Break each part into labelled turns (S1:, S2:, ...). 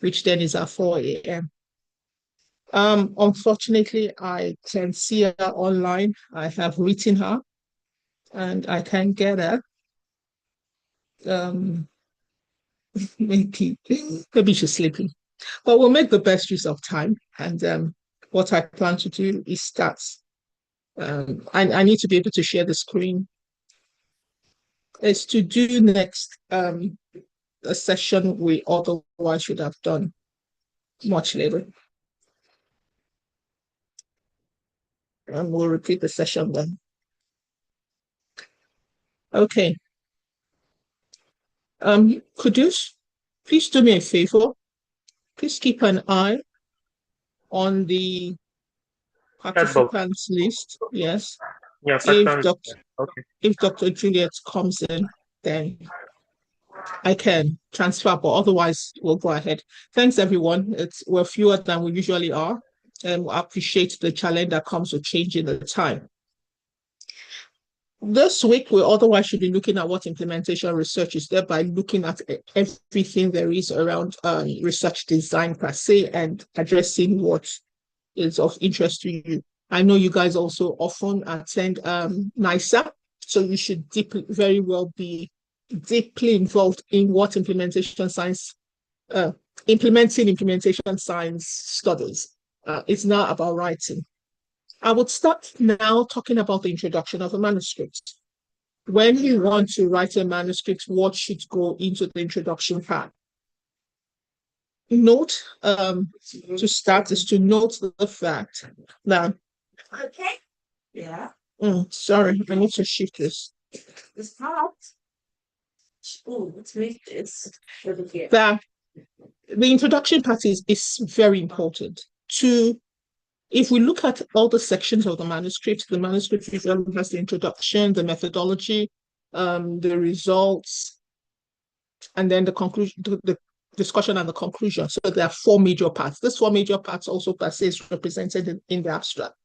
S1: which then is at 4 a.m. Unfortunately, I can see her online. I have written her and I can't get her. Um, maybe she's sleeping. But we'll make the best use of time. And what I plan to do is start. I need to be able to share the screen. It's to do next a session we otherwise should have done much later. And we'll repeat the session then. Okay. Could you please do me a favor? Please keep an eye on the participants list. Yes.
S2: Yeah,
S1: If Dr. Juliet comes in, then I can transfer, but otherwise we'll go ahead. Thanks, everyone. We're fewer than we usually are, and I appreciate the challenge that comes with changing the time. This week, we otherwise should be looking at what implementation research is there by looking at everything there is around research design per se and addressing what is of interest to you. I know you guys also often attend NISA, so you should very well be deeply involved in what implementation science studies. It's not about writing. I would start now talking about the introduction of a manuscript. When you want to write a manuscript, what should go into the introduction part? Note, to start is to note the fact that...
S3: Okay. Yeah.
S1: Sorry, I need to shift this.
S3: It's hot. Oh, let's make this over here.
S1: That the introduction part is very important. If we look at all the sections of the manuscript usually has the introduction, the methodology, the results, and then the conclusion, the discussion and the conclusion. So there are 4 major parts. These 4 major parts also per se is represented in the abstract.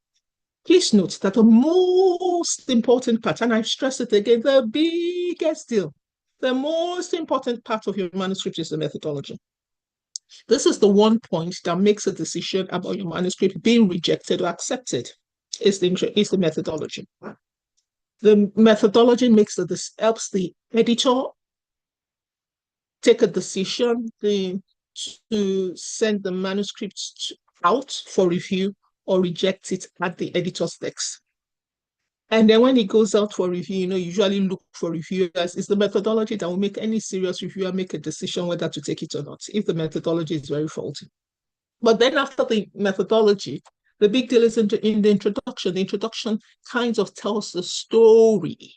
S1: Please note that the most important part, and I stress it again, the biggest deal, the most important part of your manuscript is the methodology. This is the one point that makes a decision about your manuscript being rejected or accepted. Is the methodology. The methodology helps the editor take a decision to send the manuscript out for review or reject it at the editor's desk. And then when it goes out for review, usually look for reviewers. It's the methodology that will make any serious reviewer make a decision whether to take it or not, if the methodology is very faulty. But then after the methodology, the big deal is in the introduction. The introduction kind of tells the story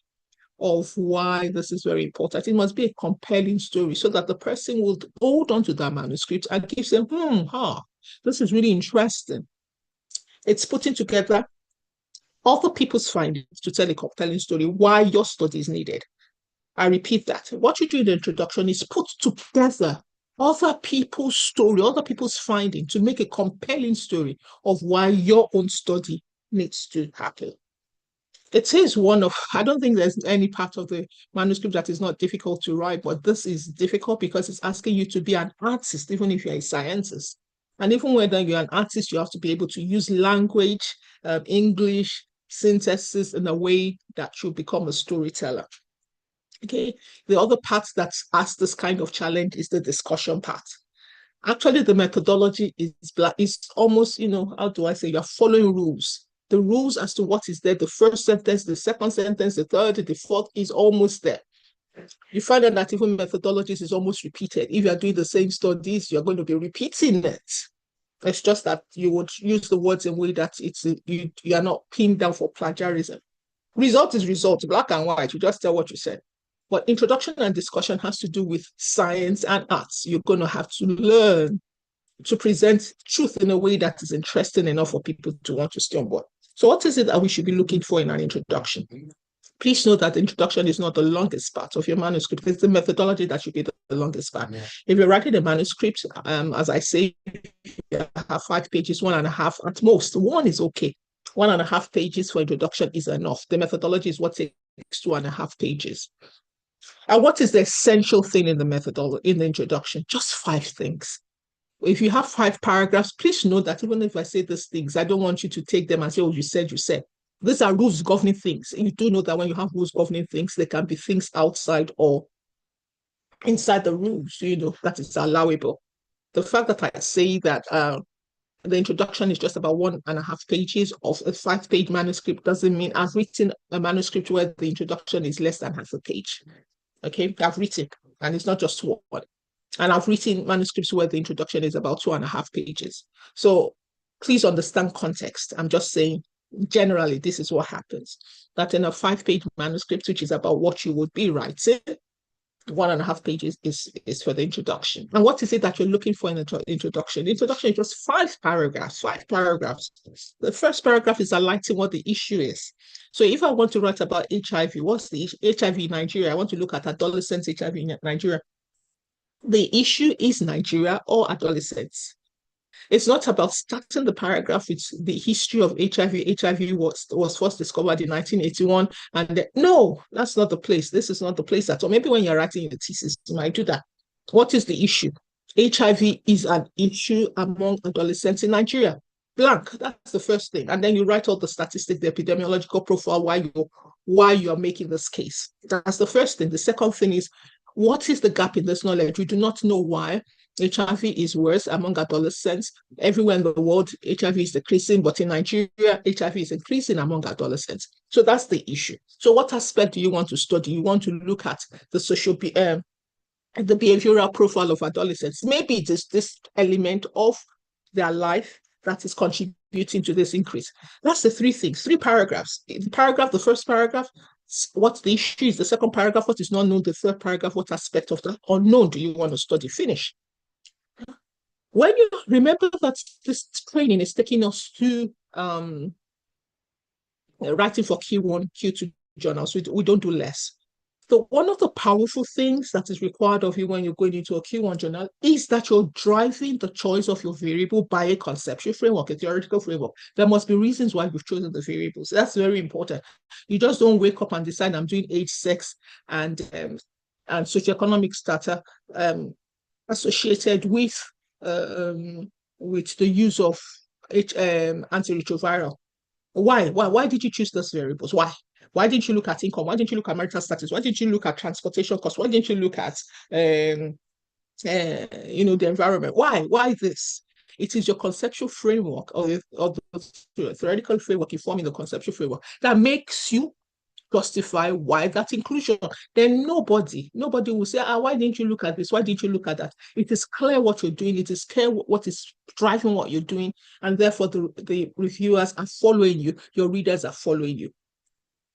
S1: of why this is very important. It must be a compelling story so that the person will hold on to that manuscript and gives them, this is really interesting. It's putting together other people's findings to tell a compelling story why your study is needed. I repeat that. What you do in the introduction is put together other people's story, other people's finding to make a compelling story of why your own study needs to happen. It is I don't think there's any part of the manuscript that is not difficult to write, but this is difficult because it's asking you to be an artist, even if you're a scientist. And even whether you're an artist, you have to be able to use language, English, synthesis in a way that you become a storyteller. Okay, the other part that asks this kind of challenge is the discussion part. Actually, the methodology is almost, how do I say, you're following rules. The rules as to what is there, the first sentence, the second sentence, the third, the fourth is almost there. You find out that even methodologies is almost repeated. If you're doing the same studies, you're going to be repeating it. It's just that you would use the words in a way that you are not pinned down for plagiarism. Result is result, black and white. You just tell what you said. But introduction and discussion has to do with science and arts. You're going to have to learn to present truth in a way that is interesting enough for people to want to stay on board. So what is it that we should be looking for in an introduction? Please note that the introduction is not the longest part of your manuscript. It's the methodology that should be the longest part. Yeah. If you're writing a manuscript, as I say, you have 5 pages, 1.5 at most. 1 is okay. 1.5 pages for introduction is enough. The methodology is what takes 2.5 pages. And what is the essential thing in the methodology, in the introduction? Just 5 things. if you have 5 paragraphs, please know that even if I say these things, I don't want you to take them and say, oh, you said, you said. These are rules governing things. You do know that when you have rules governing things, there can be things outside or inside the rules, that is allowable. The fact that I say that the introduction is just about 1.5 pages of a 5-page manuscript doesn't mean I've written a manuscript where the introduction is less than half a page. Okay, I've written, and it's not just one. And I've written manuscripts where the introduction is about 2.5 pages. So please understand context. I'm just saying, generally, this is what happens. That in a 5-page manuscript, which is about what you would be writing, 1.5 pages is for the introduction. And what is it that you're looking for in the introduction? The introduction is just 5 paragraphs, 5 paragraphs. The first paragraph is highlighting what the issue is. So if I want to write about HIV, what's the HIV in Nigeria? I want to look at adolescents HIV in Nigeria. The issue is Nigeria or adolescents. It's not about starting the paragraph with the history of HIV. HIV was first discovered in 1981. And no, that's not the place. This is not the place at all. Maybe when you're writing your thesis, you might do that. What is the issue? HIV is an issue among adolescents in Nigeria. Blank. That's the first thing. And then you write all the statistics, the epidemiological profile, why you are making this case. That's the first thing. The second thing is, what is the gap in this knowledge? We do not know why HIV is worse among adolescents. Everywhere in the world, HIV is decreasing, but in Nigeria, HIV is increasing among adolescents. So that's the issue. So what aspect do you want to study? You want to look at the the behavioral profile of adolescents. Maybe it is this element of their life that is contributing to this increase. That's the 3 paragraphs. The first paragraph, what the issue is. The second paragraph, what is not known. The third paragraph, what aspect of the unknown do you want to study? Finish. When you remember that this training is taking us to writing for Q1, Q2 journals, we don't do less. So one of the powerful things that is required of you when you're going into a Q1 journal is that you're driving the choice of your variable by a conceptual framework, a theoretical framework. There must be reasons why you've chosen the variables. That's very important. You just don't wake up and decide I'm doing age, sex, and socioeconomic strata associated with the use of antiretroviral. Why did you choose those variables? Why didn't you look at income? Why didn't you look at marital status? Why didn't you look at transportation costs? Why didn't you look at the environment? Why this? It is your conceptual framework or the theoretical framework informing the conceptual framework that makes you justify why that inclusion. Then nobody will say, why didn't you look at this? Why didn't you look at that? It is clear what you're doing. It is clear what is driving what you're doing. And therefore, the reviewers are following you. Your readers are following you.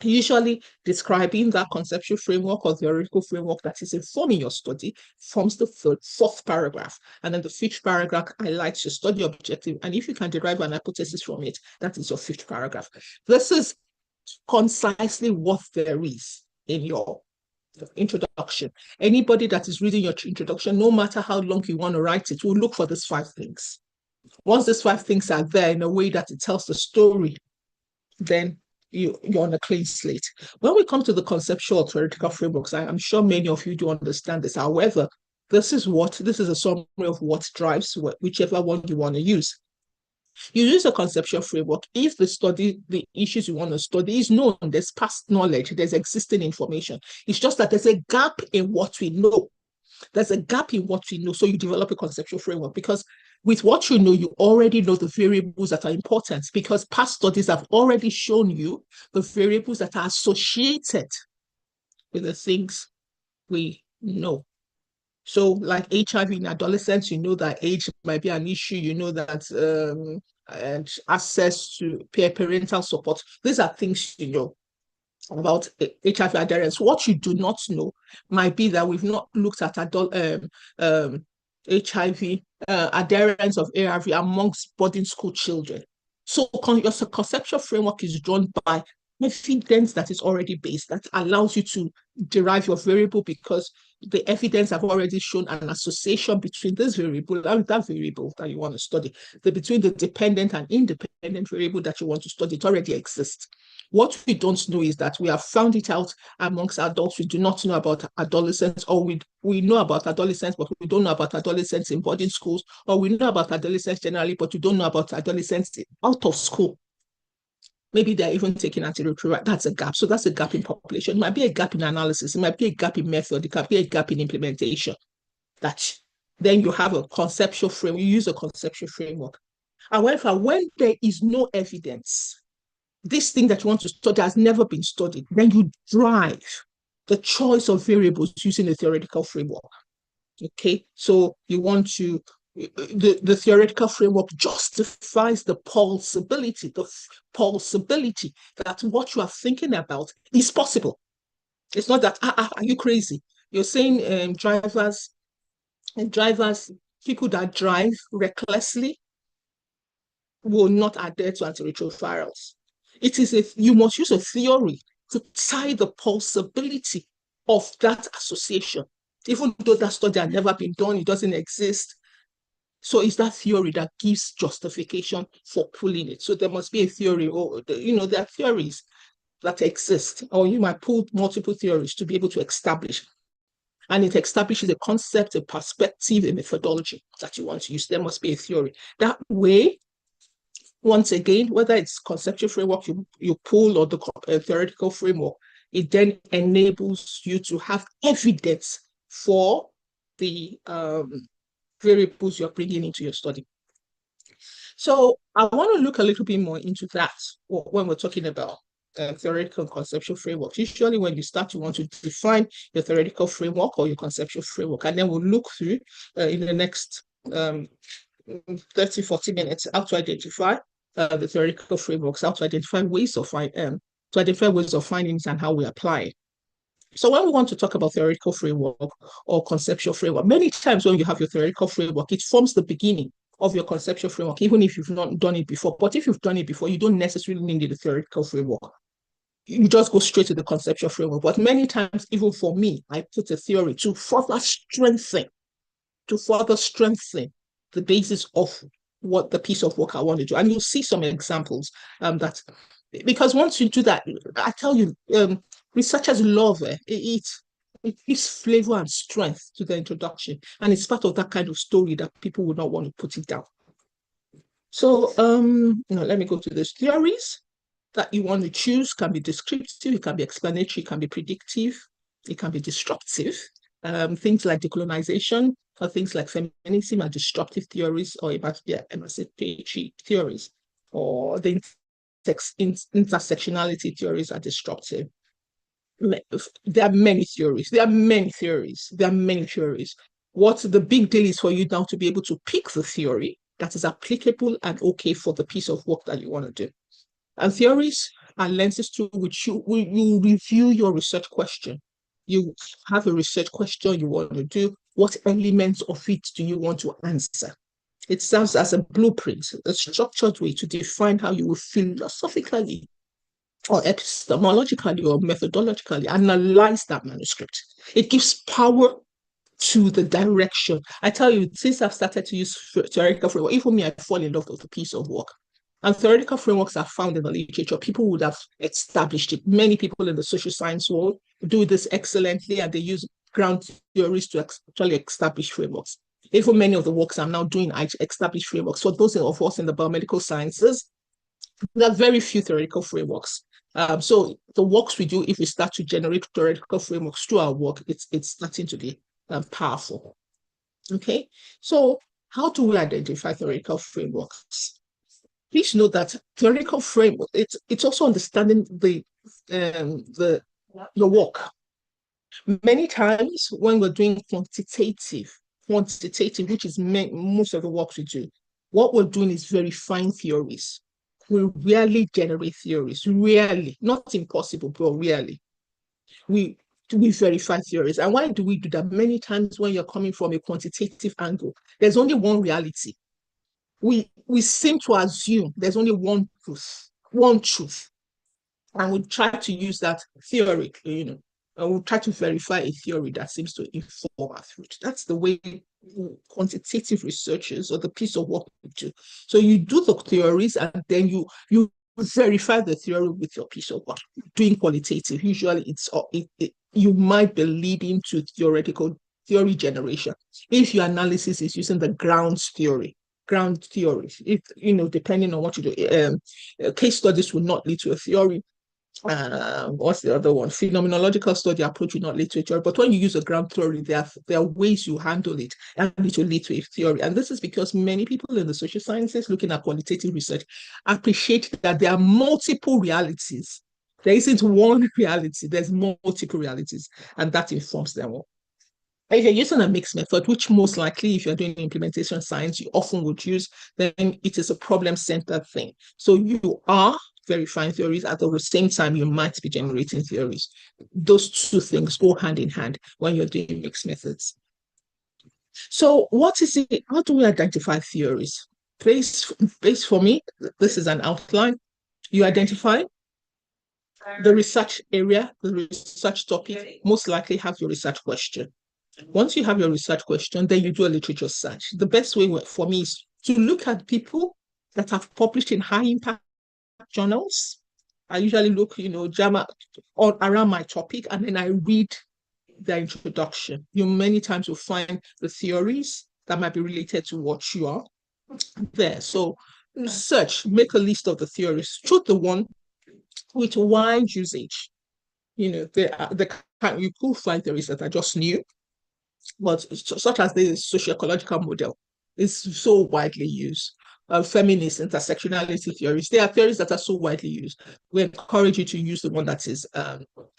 S1: Usually describing that conceptual framework or theoretical framework that is informing your study forms the fourth paragraph. And then the fifth paragraph highlights your study objective. And if you can derive an hypothesis from it, that is your fifth paragraph. This is concisely what there is in your introduction. Anybody that is reading your introduction, no matter how long you want to write it, will look for these 5 things. Once these 5 things are there in a way that it tells the story, then you're on a clean slate. When we come to the conceptual theoretical frameworks, I'm sure many of you do understand this. However, this is a summary of what drives whichever one you want to use. You use a conceptual framework if the issues you want to study is known, there's past knowledge, there's existing information. It's just that there's a gap in what we know. There's a gap in what we know. So you develop a conceptual framework because with what you know, you already know the variables that are important because past studies have already shown you the variables that are associated with the things we know. So like HIV in adolescents, you know that age might be an issue. You know that and access to parental support. These are things you know about HIV adherence. What you do not know might be that we've not looked at adult HIV adherence of ARV amongst boarding school children. So your conceptual framework is drawn by evidence that is already based that allows you to derive your variable, because the evidence have already shown an association between this variable and that variable that you want to study. Between the dependent and independent variable that you want to study, it already exists. What we don't know is that we have found it out amongst adults. We do not know about adolescents, or we know about adolescents, but we don't know about adolescents in boarding schools, or we know about adolescents generally, but we don't know about adolescents out of school. Maybe they're even taking antiretroviral. That's a gap. So that's a gap in population. It might be a gap in analysis. It might be a gap in method. It could be a gap in implementation. That then you have a conceptual framework. You use a conceptual framework. However, when there is no evidence, this thing that you want to study has never been studied, then you drive the choice of variables using a theoretical framework. Okay, so you want to the theoretical framework justifies the possibility that what you are thinking about is possible. It's not that, are you crazy? You're saying drivers, people that drive recklessly will not adhere to antiretrovirals. You must use a theory to tie the possibility of that association. Even though that study had never been done, it doesn't exist. So it's that theory that gives justification for pulling it. So there must be a theory, or there are theories that exist, or you might pull multiple theories to be able to establish. And it establishes a concept, a perspective, a methodology that you want to use. There must be a theory. That way, once again, whether it's conceptual framework you pull, or the theoretical framework, it then enables you to have evidence for the variables you're bringing into your study. So I want to look a little bit more into that when we're talking about theoretical and conceptual framework. Usually when you start, you want to define your theoretical framework or your conceptual framework, and then we'll look through in the next 30, 40 minutes how to identify the theoretical frameworks, how to identify ways of findings and how we apply it. So when we want to talk about theoretical framework or conceptual framework, many times when you have your theoretical framework, it forms the beginning of your conceptual framework, even if you've not done it before. But if you've done it before, you don't necessarily need the theoretical framework. You just go straight to the conceptual framework. But many times, even for me, I put a theory to further strengthen the basis of what the piece of work I want to do. And you'll see some examples because once you do that, I tell you, researchers love it. It gives flavor and strength to the introduction. And it's part of that kind of story that people would not want to put it down. So, let me go to these theories that you want to choose. Can be descriptive, it can be explanatory, it can be predictive, it can be disruptive. Things like decolonization, or things like feminism are disruptive theories, or emancipatory theories, or the intersectionality theories are disruptive. There are many theories. What the big deal is for you now to be able to pick the theory that is applicable and okay for the piece of work that you want to do. And theories are lenses through which you review your research question. You have a research question you want to do. What elements of it do you want to answer? It serves as a blueprint, a structured way to define how you will philosophically or epistemologically or methodologically analyze that manuscript. It gives power to the direction. I tell you, since I've started to use theoretical framework, even me, I fall in love with the piece of work. And theoretical frameworks are found in the literature. People would have established it. Many people in the social science world do this excellently, and they use ground theories to actually establish frameworks. Even many of the works I'm now doing, I establish frameworks. For those of us in the biomedical sciences, there are very few theoretical frameworks. So the works we do, if we start to generate theoretical frameworks through our work, it's starting to be powerful. Okay, so how do we identify theoretical frameworks? Please note that theoretical framework, it's also understanding your work. Many times when we're doing quantitative, which is most of the work we do, what we're doing is verifying theories. We rarely generate theories, rarely, not impossible, but rarely. We verify theories. And why do we do that? Many times when you're coming from a quantitative angle, there's only one reality. We seem to assume there's only one truth. and we try to use that theoretically, and we'll try to verify a theory that seems to inform our truth. That's the way quantitative researchers or the piece of work we do. So you do the theories and then you verify the theory with your piece of work. Doing qualitative, usually you might be leading to theory generation. If your analysis is using the ground theory, if depending on what you do, case studies will not lead to a theory. What's the other one? Phenomenological study approach will not lead to a theory. But when you use a ground theory, there are ways you handle it, and it will lead to a theory. And this is because many people in the social sciences looking at qualitative research appreciate that there are multiple realities. There isn't one reality, there's multiple realities, and that informs them all. If you're using a mixed method, which most likely, if you're doing implementation science, you often would use, then it is a problem-centered thing. So you are verifying theories. At the same time, you might be generating theories. Those two things go hand in hand when you're doing mixed methods. So what is it? How do we identify theories? Place for me, this is an outline. You identify the research area, the research topic, most likely have your research question. Once you have your research question, then you do a literature search. The best way for me is to look at people that have published in high impact journals. I usually look, JAMA around my topic, and then I read their introduction. You many times will find the theories that might be related to what you are there. So search, make a list of the theories. Choose the one with wide usage. You could find theories that are just new, but such as the socio-ecological model is so widely used. Feminist intersectionality theories, there are theories that are so widely used. We encourage you to use the one that is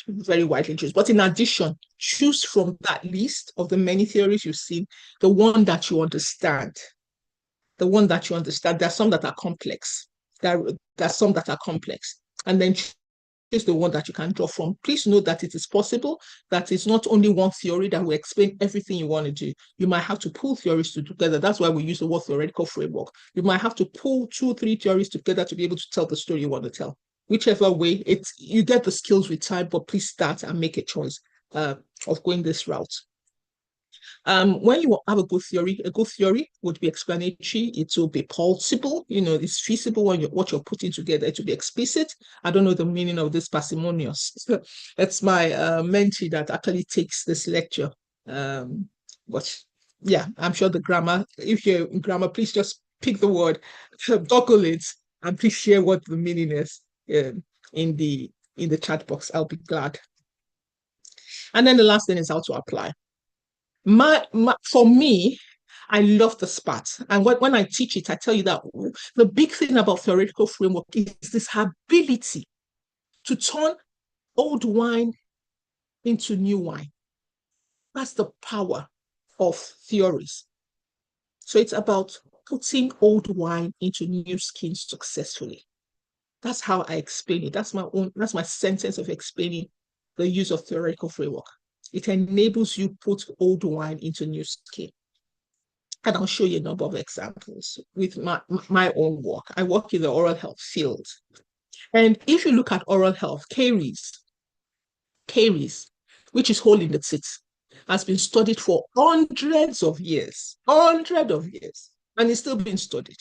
S1: very widely used. But in addition, choose from that list of the many theories you've seen, the one that you understand. The one that you understand. There are some that are complex. There are some that are complex. And then is the one that you can draw from. Please note that it is possible that it's not only one theory that will explain everything you want to do. You might have to pull theories together. That's why we use the word theoretical framework. You might have to pull 2 or 3 theories together to be able to tell the story you want to tell. Whichever way, you get the skills with time, but please start and make a choice of going this route. When you have a good theory would be explanatory. It will be plausible. It's feasible when what you're putting together. It will be explicit. I don't know the meaning of this parsimonious. It's my mentee that actually takes this lecture. But yeah, I'm sure the grammar. If you're in grammar, please just pick the word, buckle it, and please share what the meaning is in the chat box. I'll be glad. And then the last thing is how to apply. For me, I love the SPAT. And when I teach it, I tell you that the big thing about theoretical framework is this ability to turn old wine into new wine. That's the power of theories. So it's about putting old wine into new skins successfully. That's how I explain it. That's my sentence of explaining the use of theoretical framework. It enables you put old wine into new skin. And I'll show you a number of examples with my own work. I work in the oral health field. And if you look at oral health, caries, which is hole in the teeth, has been studied for hundreds of years, and it's still being studied.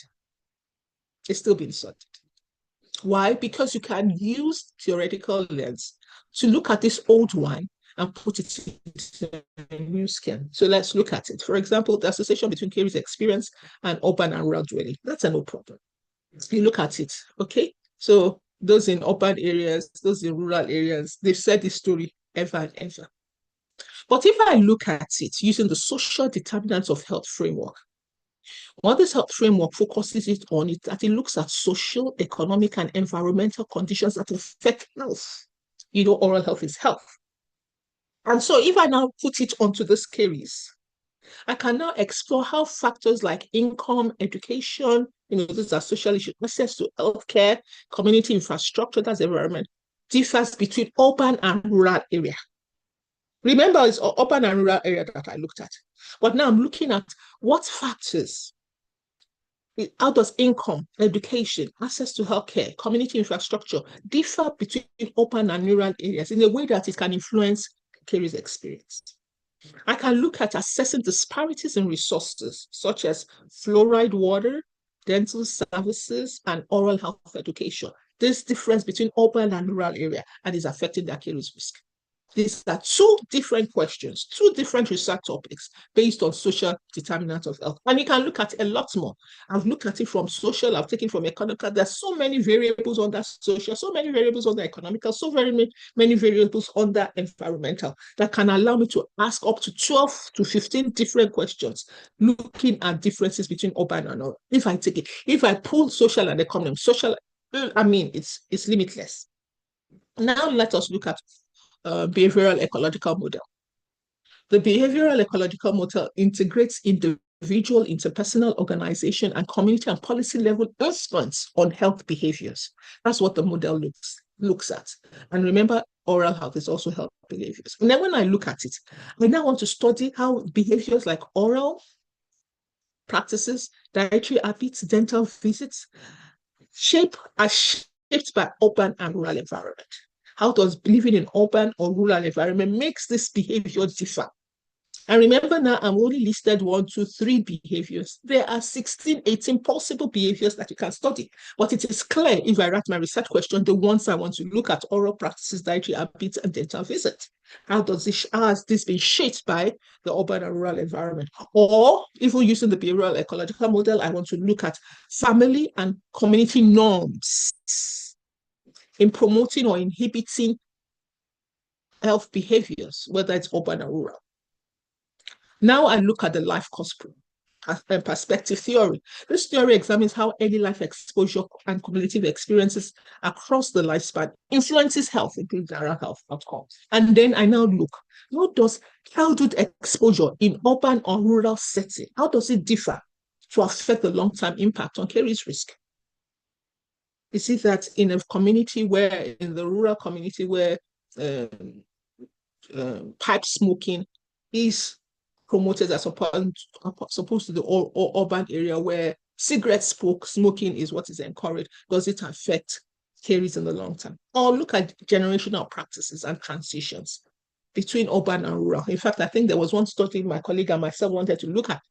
S1: It's still being studied. Why? Because you can use theoretical lens to look at this old wine and put it into a new skin. So let's look at it. For example, the association between caries experience and urban and rural dwelling. That's a no problem. You look at it, okay? So those in urban areas, those in rural areas, they've said this story ever and ever. But if I look at it using the social determinants of health framework, what this health framework focuses it on is that it looks at social, economic, and environmental conditions that affect health. Oral health is health. And so if I now put it onto this caries, I can now explore how factors like income, education, these are social issues, access to healthcare, community infrastructure, that's environment, differs between urban and rural area. Remember, it's urban and rural area that I looked at. But now I'm looking at what factors How does income, education, access to healthcare, community infrastructure differ between urban and rural areas in a way that it can influence Kerry's experience? I can look at assessing disparities in resources, such as fluoride water, dental services, and oral health education. This difference between urban and rural area and is affecting their Kerry's risk. These are two different questions, two different research topics based on social determinants of health. And you can look at a lot more. I've looked at it from social, I've taken from economical. There's so many variables under social, so many variables under economical, so very many variables under environmental that can allow me to ask up to 12 to 15 different questions looking at differences between urban and rural. If I take it, if I pull social and economic, social, I mean, it's limitless. Now let us look at behavioral ecological model. The behavioral ecological model integrates individual, interpersonal, organization, and community and policy level influence on health behaviors. That's what the model looks at. And remember, oral health is also health behaviors. And then when I look at it, I now want to study how behaviors like oral practices, dietary habits, dental visits, are shaped by urban and rural environment. How does living in urban or rural environment makes this behavior differ? And remember now, I'm only listed 1, 2, 3 behaviors. There are 16, 18 possible behaviors that you can study. But it is clear if I write my research question, the ones I want to look at: oral practices, dietary habits, and dental visit. How has this been shaped by the urban and rural environment? Or even using the behavioral ecological model, I want to look at family and community norms in promoting or inhibiting health behaviors, whether it's urban or rural. Now I look at the life course perspective theory. This theory examines how early life exposure and cumulative experiences across the lifespan influences health, including general health outcomes. And then I now look, what does childhood exposure in urban or rural setting, how does it differ to affect the long-term impact on Kerry's risk? Is it that in a community where, in the rural community where pipe smoking is promoted as opposed to the urban area where cigarette smoking is what is encouraged, does it affect Kerry's in the long term? Or look at generational practices and transitions between urban and rural. In fact, I think there was one study my colleague and myself wanted to look at.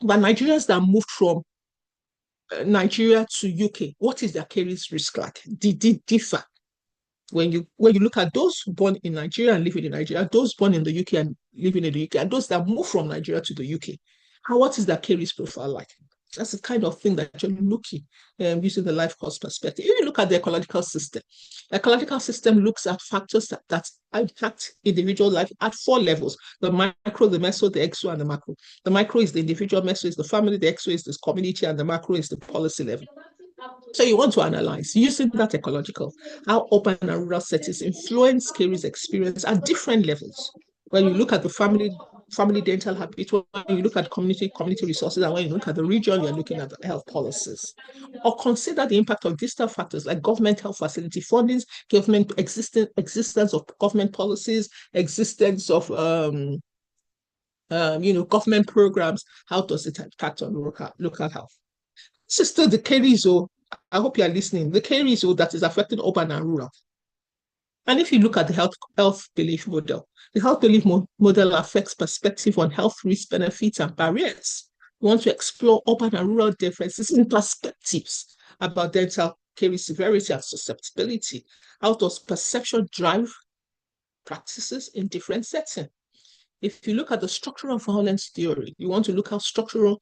S1: But Nigerians that moved from Nigeria to UK, what is their Kerry's risk like? Did it differ? When you look at those born in Nigeria and living in Nigeria, those born in the UK and living in the UK, and those that move from Nigeria to the UK, what is their Kerry's profile like? That's the kind of thing that you're looking using the life course perspective. If you look at the ecological system looks at factors that impact individual life at 4 levels: the micro, the meso, the exo, and the macro. The micro is the individual, meso is the family, the exo is the community, and the macro is the policy level. So you want to analyze, using that ecological, how urban and rural settings influence Kerry's experience at different levels. When you look at the family dental habit, when you look at community resources, and when you look at the region, you're looking at the health policies. Or consider the impact of distal factors like government health facility fundings, existence of government policies, existence of government programs. How does it impact on local health? This is still the Kerry zone. I hope you are listening. The Kerry zone that is affecting urban and rural. And if you look at the health belief model, the health belief model affects perspective on health risk, benefits, and barriers. We want to explore urban and rural differences in perspectives about dental Kerry severity and susceptibility. How does perception drive practices in different settings? If you look at the structural violence theory, you want to look at structural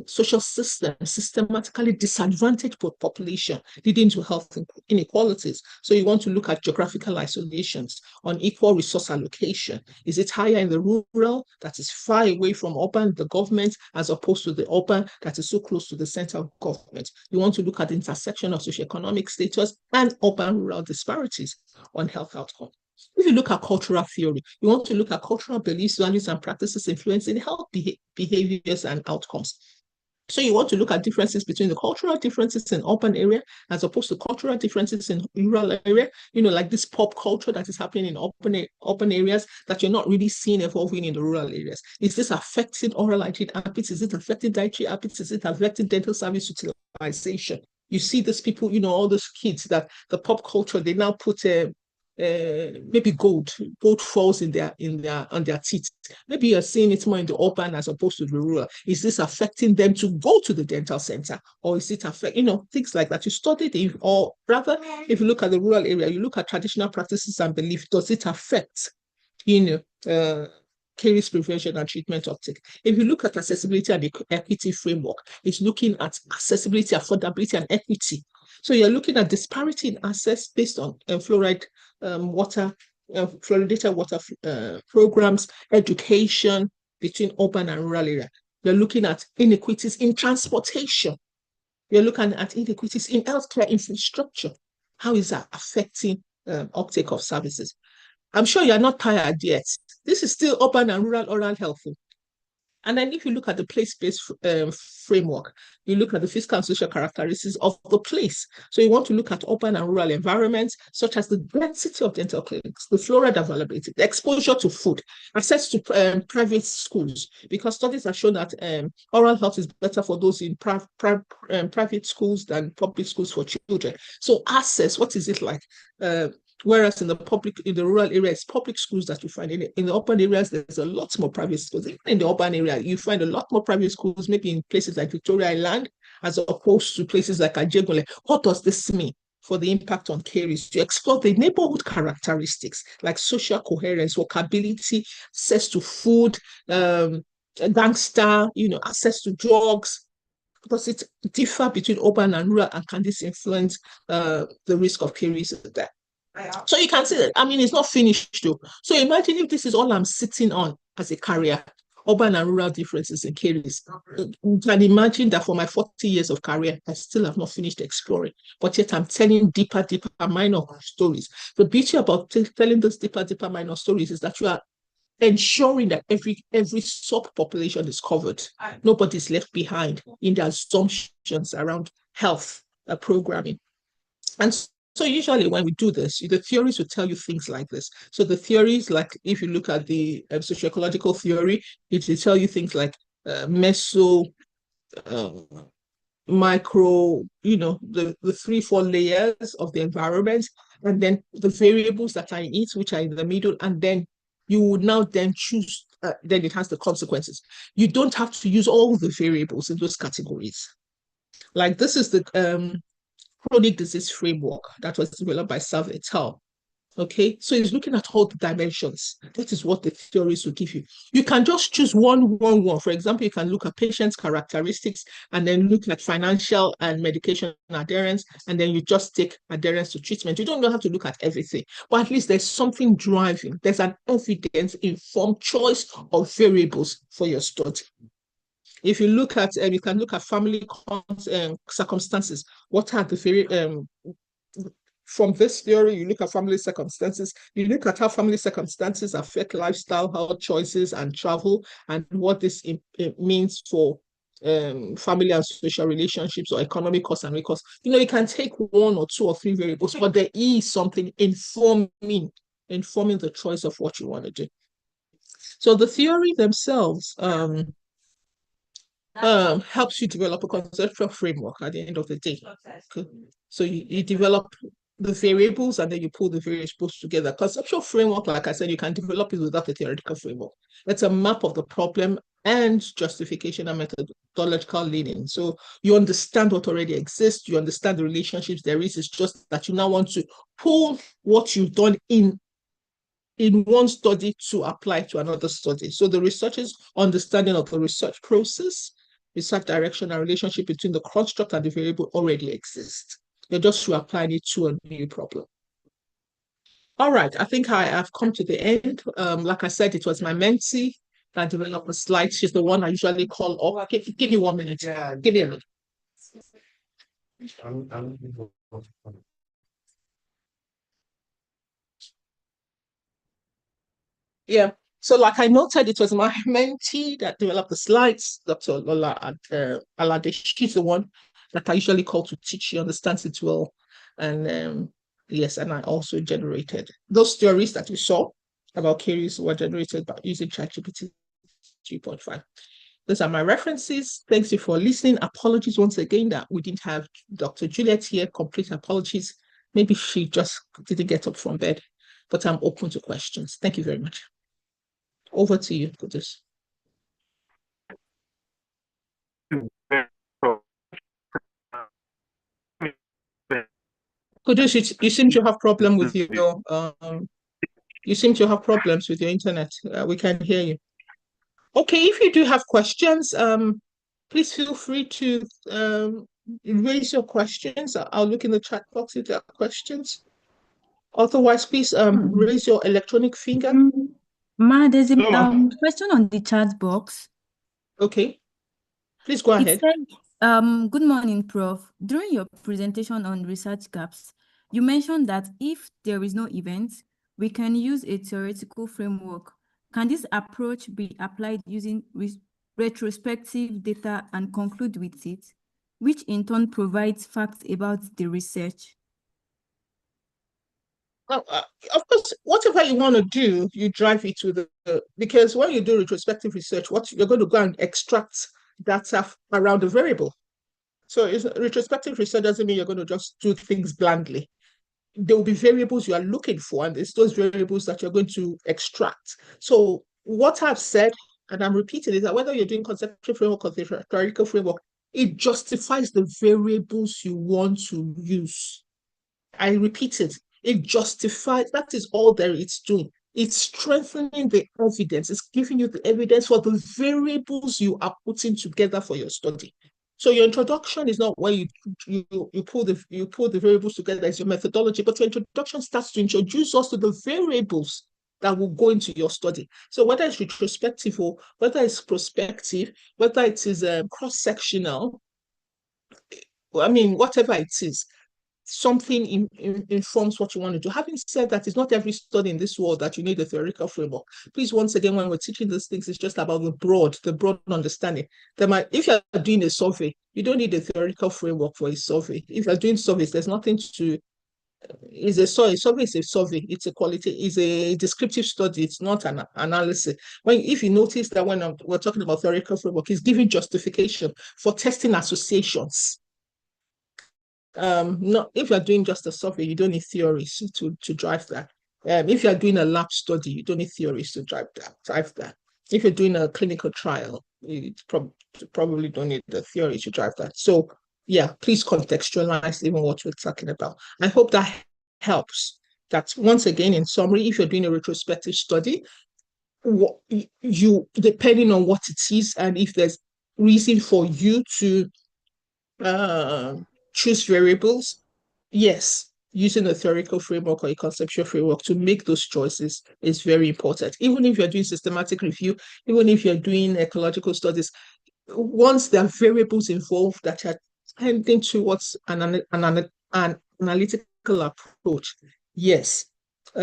S1: social systems systematically disadvantage population, leading to health inequalities. So you want to look at geographical isolations, unequal resource allocation. Is it higher in the rural that is far away from urban, the government, as opposed to the urban that is so close to the center of government? You want to look at the intersection of socioeconomic status and urban-rural disparities on health outcomes. If you look at cultural theory, you want to look at cultural beliefs, values, and practices influencing health behaviors and outcomes. So you want to look at differences between the cultural differences in urban area as opposed to cultural differences in rural area, like this pop culture that is happening in urban areas that you're not really seeing evolving in the rural areas. Is this affecting oral hygiene habits? Is it affecting dietary habits? Is it affecting dental service utilization? You see these people, all those kids that the pop culture, they now put maybe gold falls on their teeth. Maybe you're seeing it more in the urban as opposed to the rural. Is this affecting them to go to the dental center, or is it affecting, things like that? You studied it, or rather, if you look at the rural area, you look at traditional practices and belief. Does it affect, caries prevention and treatment uptake? If you look at accessibility and equity framework, it's looking at accessibility, affordability, and equity. So you're looking at disparity in access based on fluoride water, fluoridated water programs, education between urban and rural area. You're looking at inequities in transportation. You're looking at inequities in healthcare infrastructure. How is that affecting uptake of services? I'm sure you're not tired yet. This is still urban and rural oral health. And then if you look at the place-based framework, you look at the physical and social characteristics of the place. So you want to look at urban and rural environments, such as the density of dental clinics, the fluoride availability, the exposure to food, access to private schools, because studies have shown that oral health is better for those in private schools than public schools for children. So access, what is it like? Whereas in the rural areas, public schools that you find in the urban areas, there's a lot more private schools. Even in the urban area, you find a lot more private schools, maybe in places like Victoria Island, as opposed to places like Ajegule. What does this mean for the impact on caries? To explore the neighborhood characteristics like social coherence, walkability, access to food, gangster, access to drugs. Does it differ between urban and rural, and can this influence the risk of caries there? So you can see that, it's not finished though. So imagine if this is all I'm sitting on as a career, urban and rural differences in careers. You can imagine that for my 40 years of career, I still have not finished exploring, but yet I'm telling deeper, minor stories. The beauty about telling those deeper, minor stories is that you are ensuring that every subpopulation is covered. Nobody's left behind in the assumptions around health programming. And so usually when we do this, the theories will tell you things like this. So the theories, like if you look at the socioecological theory, it will tell you things like meso, uh, micro, the 3-4 layers of the environment, and then the variables that are in it, which are in the middle, and then you would now then choose, then it has the consequences. You don't have to use all the variables in those categories. Like this is the chronic disease framework that was developed by Salve et al. Okay, so it's looking at all the dimensions. That is what the theories will give you. You can just choose one. For example, you can look at patients' characteristics and then look at financial and medication adherence, and then you just take adherence to treatment. You don't have to look at everything, but at least there's something driving. There's an evidence-informed choice of variables for your study. If you look at, you can look at family circumstances. What are the from this theory, you look at family circumstances, you look at how family circumstances affect lifestyle, health choices, and travel, and what this means for family and social relationships or economic costs and recourse. You can take 1 or 2 or 3 variables, but there is something informing the choice of what you want to do. So the theory themselves helps you develop a conceptual framework at the end of the day. Okay. So you develop the variables and then you pull the variables together. Conceptual framework, like I said, you can develop it without a theoretical framework. It's a map of the problem and justification and methodological leaning. So you understand what already exists, you understand the relationships there is. It's just that you now want to pull what you've done in one study to apply to another study. So the researcher's understanding of the research process, research direction, and relationship between the construct and the variable already exists. You're just reapplying it to a new problem. All right, I think I have come to the end. Like I said, it was my mentee that developed the slide. She's the one I usually call up. Give me 1 minute. Yeah. Give me a minute. Yeah. So like I noted, it was my mentee that developed the slides, Dr. Lola Alade. She's the one that I usually call to teach. She understands it well. And yes, and I also generated those theories that you saw about queries were generated by using ChatGPT 3.5. Those are my references. Thanks you for listening. Apologies once again that we didn't have Dr. Juliet here. Complete apologies. Maybe she just didn't get up from bed, but I'm open to questions. Thank you very much. Over to you, Kudus. Kudus, you seem to have problem with your you seem to have problems with your internet. We can hear you. Okay, if you do have questions, please feel free to raise your questions. I'll look in the chat box if there are questions. Otherwise, please raise your electronic finger.
S2: Ma, there's a question on the chat box.
S1: Okay, please go ahead.
S2: It says, good morning, Prof. During your presentation on research gaps, you mentioned that if there is no event, we can use a theoretical framework. Can this approach be applied using retrospective data and conclude with it, which in turn provides facts about the research?
S1: Well, of course, whatever you want to do, you drive it to because when you do retrospective research, what you're going to go and extract data around the variable. So retrospective research doesn't mean you're going to just do things blindly. There will be variables you are looking for, and it's those variables that you're going to extract. So what I've said, and I'm repeating, is that whether you're doing conceptual framework or theoretical framework, it justifies the variables you want to use. I repeat it. It justifies, that is all there it's doing. It's strengthening the evidence. It's giving you the evidence for the variables you are putting together for your study. So your introduction is not where you pull the variables together as your methodology, but your introduction starts to introduce us to the variables that will go into your study. So whether it's retrospective or whether it's prospective, whether it is cross-sectional, I mean, whatever it is, something informs what you want to do. Having said that, it's not every study in this world that you need a theoretical framework. Please, once again, when we're teaching these things, it's just about the broad understanding. If you're doing a survey, you don't need a theoretical framework for a survey. If you're doing surveys, there's nothing to is a survey is a survey. It's a quality, is a descriptive study. It's not an analysis. If you notice that when we're talking about theoretical framework, it's giving justification for testing associations. No, if you're doing just a survey, you don't need theories to drive that. If you're doing a lab study, you don't need theories to drive that. If you're doing a clinical trial, you probably don't need the theory to drive that. So yeah, please contextualize even what we're talking about. I hope that helps. That once again, in summary, if you're doing a retrospective study, depending on what it is, and if there's reason for you to choose variables, yes, using a theoretical framework or a conceptual framework to make those choices is very important. Even if you're doing systematic review, even if you're doing ecological studies, once there are variables involved that are tending towards an analytical approach, yes,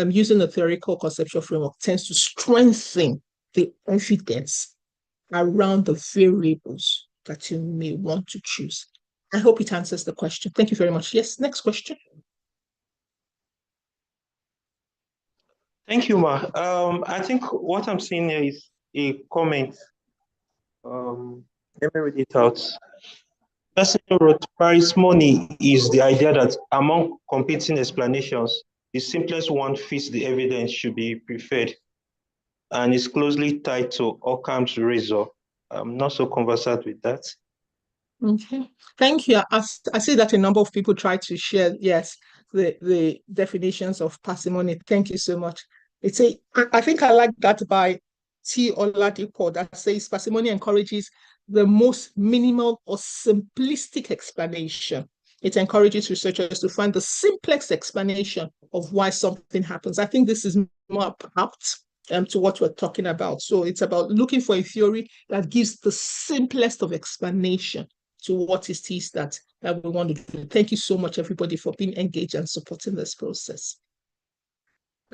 S1: using a theoretical conceptual framework tends to strengthen the evidence around the variables that you may want to choose. I hope it answers the question. Thank you very much. Yes, next question.
S4: Thank you, Ma. I think what I'm seeing here is a comment. Let me read it out. Person wrote, parsimony is the idea that among competing explanations, the simplest one fits the evidence should be preferred and is closely tied to Occam's razor. I'm not so conversant with that.
S1: Okay, thank you. I see that a number of people try to share, yes, the definitions of parsimony. Thank you so much. I think I like that by T. Oladipo that says parsimony encourages the most minimal or simplistic explanation. It encourages researchers to find the simplest explanation of why something happens. I think this is more apt to what we're talking about. So it's about looking for a theory that gives the simplest of explanation to what it is that we want to do. Thank you so much, everybody, for being engaged and supporting this process.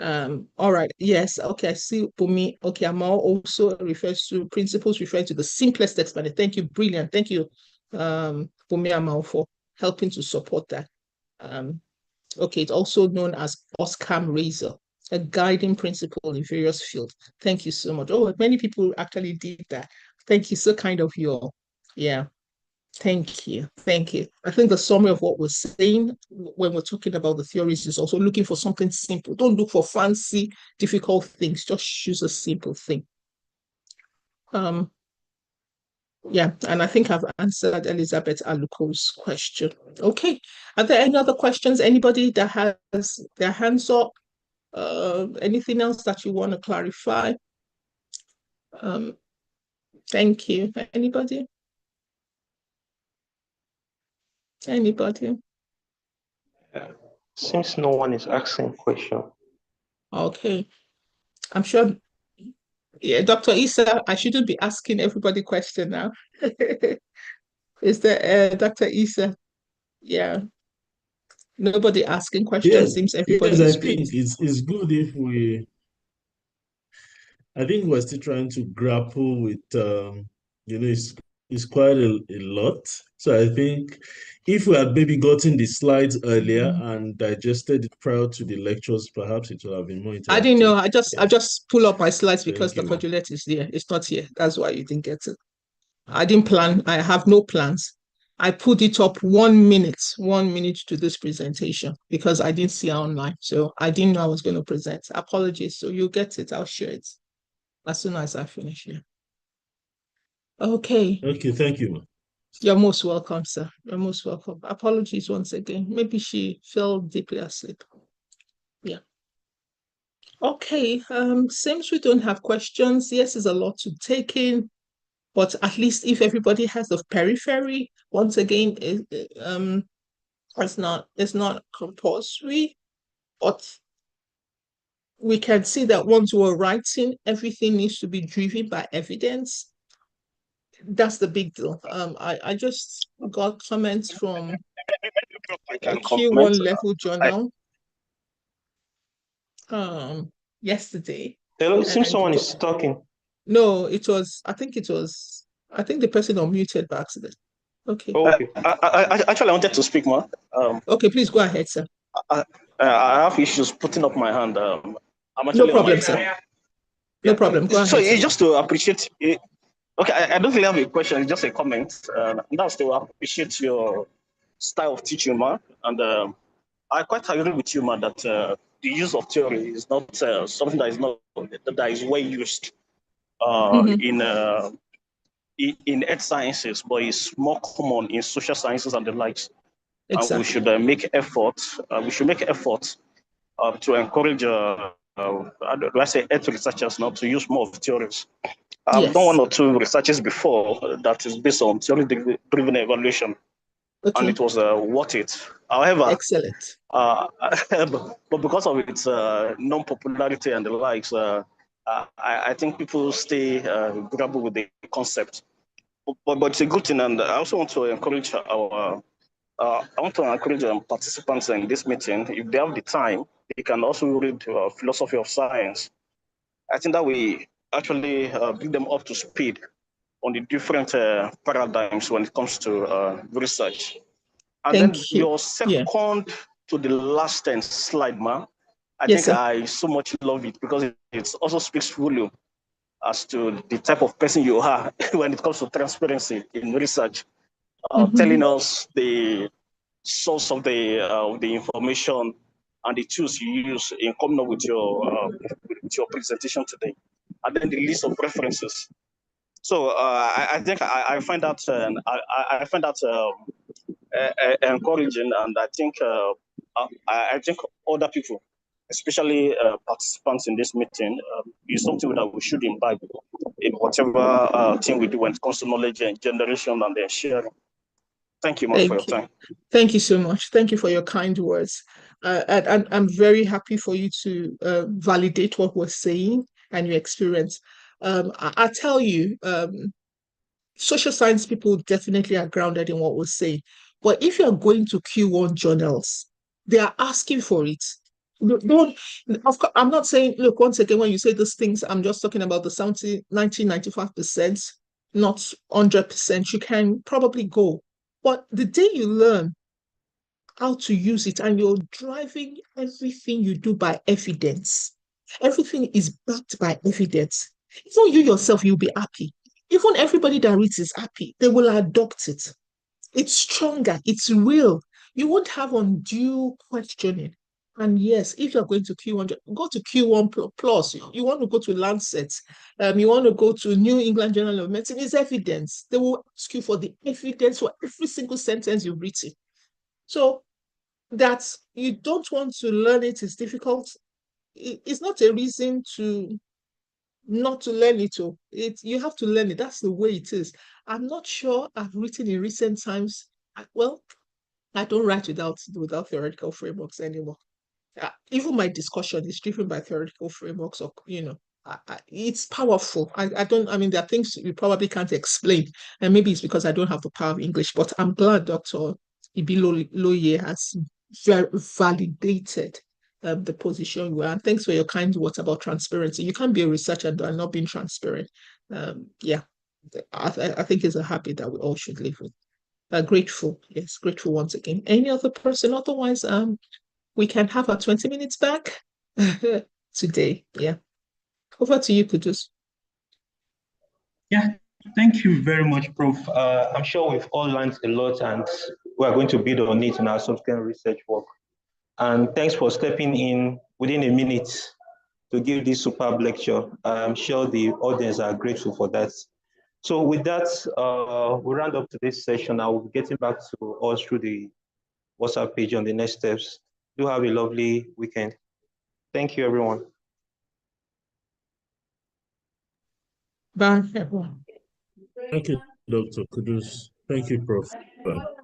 S1: All right. Yes. Okay. I see. Bumi. Okay. Amal also refers to principles referring to the simplest explanation. Thank you. Brilliant. Thank you, Bumi Amal, for helping to support that. Okay. It's also known as Oscam Razor, a guiding principle in various fields. Thank you so much. Oh, many people actually did that. Thank you. So kind of you all. Yeah. Thank you. Thank you. I think the summary of what we're saying when we're talking about the theories is also looking for something simple. Don't look for fancy, difficult things. Just choose a simple thing. Yeah, and I think I've answered Elizabeth Aluko's question. Okay. Are there any other questions? Anybody that has their hands up? Anything else that you want to clarify? Thank you. Anybody? Anybody?
S4: Since no one is asking question.
S1: Okay. I'm sure. Yeah, Dr. Issa, I shouldn't be asking everybody question now. Is there Dr. Issa? Yeah, nobody asking questions.
S5: Yes,
S1: Seems
S5: yes,
S1: everybody
S5: I
S1: is good.
S5: think it's good if we. I think we're still trying to grapple with. It's quite a lot. So I think if we had maybe gotten the slides earlier and digested it prior to the lectures, perhaps it would have been more
S1: I didn't know.
S5: interactive.
S1: I just pull up my slides because
S5: Thank you.
S1: Dr. Juliet is there. It's not here. That's why you didn't get it. I didn't plan. I have no plans. I put it up 1 minute to this presentation because I didn't see it online. So I didn't know I was going to present. Apologies. So you get it. I'll share it as soon as I finish here. Okay.
S5: Okay, thank you.
S1: You're most welcome, sir. You're most welcome. Apologies once again. Maybe she fell deeply asleep. Yeah. Okay. Seems we don't have questions. Yes, there's a lot to take in, but at least if everybody has the periphery, once again, it's not compulsory, but we can see that once we're writing, everything needs to be driven by evidence. That's the big deal. I just got comments from a Q1 level journal yesterday.
S4: Hello, it seems
S1: And
S4: someone is talking.
S1: no, I think the person unmuted by accident. Okay.
S4: Okay.
S6: Actually, I wanted to speak more.
S1: Okay, please go ahead, sir.
S6: I have issues putting up my hand. I'm
S1: No
S6: actually on my
S1: problem, sir.
S6: phone.
S1: No problem. Go
S6: So
S1: ahead, sir.
S6: it's just to appreciate it. Okay, I don't really have a question, it's just a comment. That's to appreciate your style of teaching, man. And I quite agree with you, man, that the use of theory is not something that is well used in earth sciences, but it's more common in social sciences and the likes. And we
S1: Exactly.
S6: should make efforts. We should make efforts to encourage, I say, earth researchers now to use more of theories. I've done
S1: Yes.
S6: one or two researches before that is based on theory-driven evaluation, and
S1: Okay.
S6: it was worth it. However,
S1: Excellent.
S6: but because of its non-popularity and the likes, I think people stay grapple with the concept. But it's a good thing, and I also want to encourage participants in this meeting, if they have the time, they can also read philosophy of science. I think that we actually bring them up to speed on the different paradigms when it comes to research. And then
S1: Thank you.
S6: your
S1: Yeah.
S6: second to the last slide, man, I
S1: Yes,
S6: think
S1: sir.
S6: I so much love it because it also speaks volume as to the type of person you are when it comes to transparency in research, telling us the source of the information and the tools you use in coming up with your presentation today, and then the list of references. So I think I find that I find that encouraging, and I think other people, especially participants in this meeting, is something that we should imbibe in whatever thing we do when it comes to knowledge and generation and then sharing. Thank you much for your
S1: Thank you.
S6: time.
S1: Thank you so much. Thank you for your kind words. And I'm very happy for you to validate what we're saying and your experience. I tell you, social science people definitely are grounded in what we're saying. But if you're going to Q1 journals, they are asking for it. Don't, of course, I'm not saying, look, once again, when you say these things, I'm just talking about the 70, 90, 95%, not 100%. You can probably go. But the day you learn how to use it and you're driving everything you do by evidence, everything is backed by evidence. Even you yourself, you'll be happy. Even everybody that reads is happy. They will adopt it. It's stronger. It's real. You won't have undue questioning. And yes, if you're going to Q1, go to Q1 plus. You want to go to Lancet, you want to go to New England Journal of Medicine, it's evidence. They will ask you for the evidence for every single sentence you've written. So that you don't want to learn it is difficult. It's not a reason to not to learn it. You have to learn it. That's the way it is. I'm not sure I've written in recent times. Well, I don't write without theoretical frameworks anymore. Even my discussion is driven by theoretical frameworks, or it's powerful. I mean, there are things you probably can't explain, and maybe it's because I don't have the power of English. But I'm glad Dr. Ibiloye has validated the position you are. And thanks for your kind words about transparency. You can't be a researcher and not being transparent. Yeah, I think it's a habit that we all should live with. Grateful, yes, grateful once again. Any other person? Otherwise, we can have our 20 minutes back today. Yeah. Over to you, Kudus.
S4: Yeah, thank you very much, Prof. I'm sure we've all learned a lot and we're going to build on it in our subsequent research work. And thanks for stepping in within a minute to give this superb lecture. I'm sure the audience are grateful for that. So with that, we'll round up today's session. I will be getting back to us through the WhatsApp page on the next steps. Do have a lovely weekend. Thank you, everyone.
S1: Bye, everyone.
S5: Thank you, Dr. Kudus. Thank you, Prof. Bye.